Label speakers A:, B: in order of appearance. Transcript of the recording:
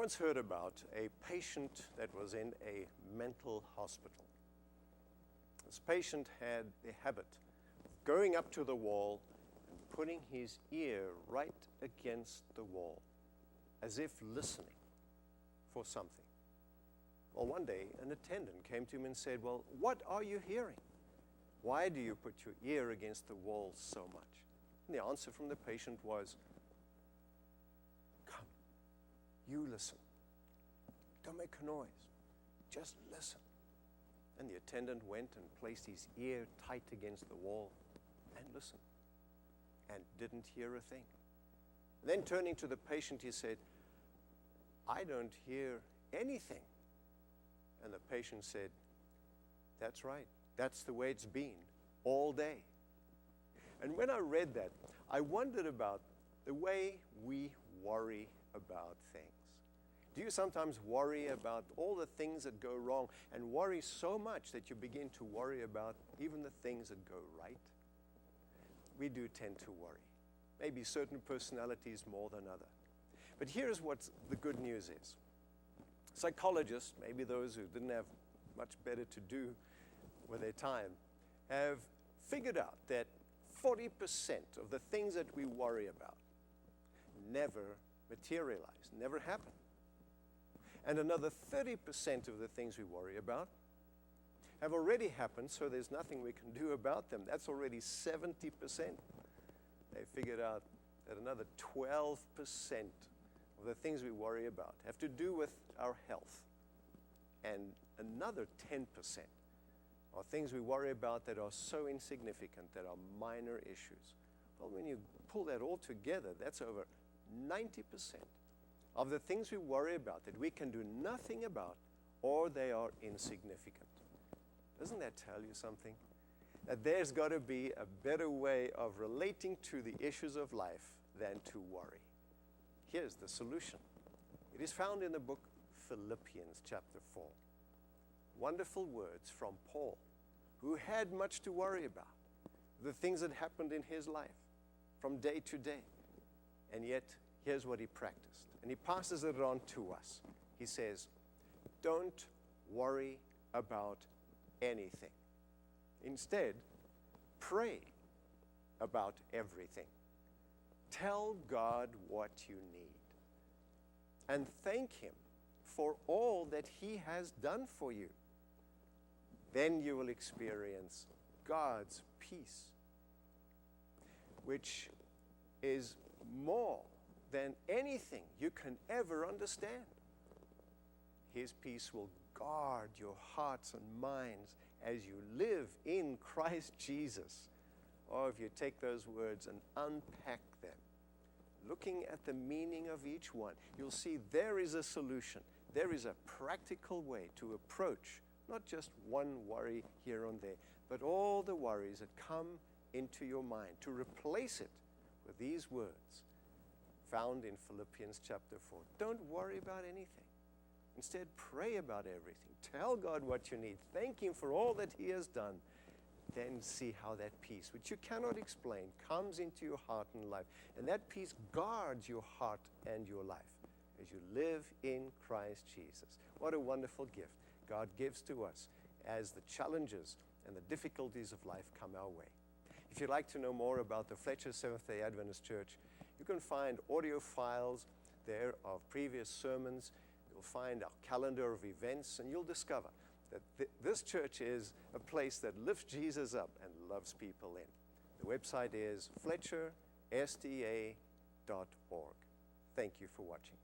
A: once heard about a patient that was in a mental hospital. This patient had the habit of going up to the wall and putting his ear right against the wall, as if listening for something. Well, one day, an attendant came to him and said, "Well, what are you hearing? Why do you put your ear against the wall so much?" And the answer from the patient was, "Come, you listen. Don't make a noise. Just listen." And the attendant went and placed his ear tight against the wall and listened and didn't hear a thing. Then turning to the patient, he said, "I don't hear anything." And the patient said, "That's right. That's the way it's been all day." And when I read that, I wondered about the way we worry about things. Do you sometimes worry about all the things that go wrong and worry so much that you begin to worry about even the things that go right? We do tend to worry. Maybe certain personalities more than others. But here's what the good news is. Psychologists, maybe those who didn't have much better to do with their time, have figured out that 40% of the things that we worry about never materialize, never happen. And another 30% of the things we worry about have already happened, so there's nothing we can do about them. That's already 70%. They figured out that another 12% of the things we worry about have to do with our health. And another 10% are things we worry about that are so insignificant, that are minor issues. Well, when you pull that all together, that's over 90% of the things we worry about that we can do nothing about, or they are insignificant. Doesn't that tell you something? That there's got to be a better way of relating to the issues of life than to worry. Here's the solution. It is found in the book Philippians chapter 4. Wonderful words from Paul, who had much to worry about, the things that happened in his life from day to day. And yet, here's what he practiced. And he passes it on to us. He says, "Don't worry about anything. Instead, pray about everything. Tell God what you need. And thank Him for all that He has done for you. Then you will experience God's peace, which is more than anything you can ever understand. His peace will guard your hearts and minds as you live in Christ Jesus." Or if you take those words and unpack them, looking at the meaning of each one, you'll see there is a solution. There is a practical way to approach not just one worry here and there, but all the worries that come into your mind, to replace it with these words found in Philippians chapter 4. Don't worry about anything. Instead, pray about everything. Tell God what you need. Thank Him for all that He has done. Then see how that peace, which you cannot explain, comes into your heart and life. And that peace guards your heart and your life as you live in Christ Jesus. What a wonderful gift God gives to us as the challenges and the difficulties of life come our way. If you'd like to know more about the Fletcher Seventh-day Adventist Church, you can find audio files there of previous sermons. You'll find our calendar of events, and you'll discover that this church is a place that lifts Jesus up and loves people in. The website is fletchersda.org. Thank you for watching.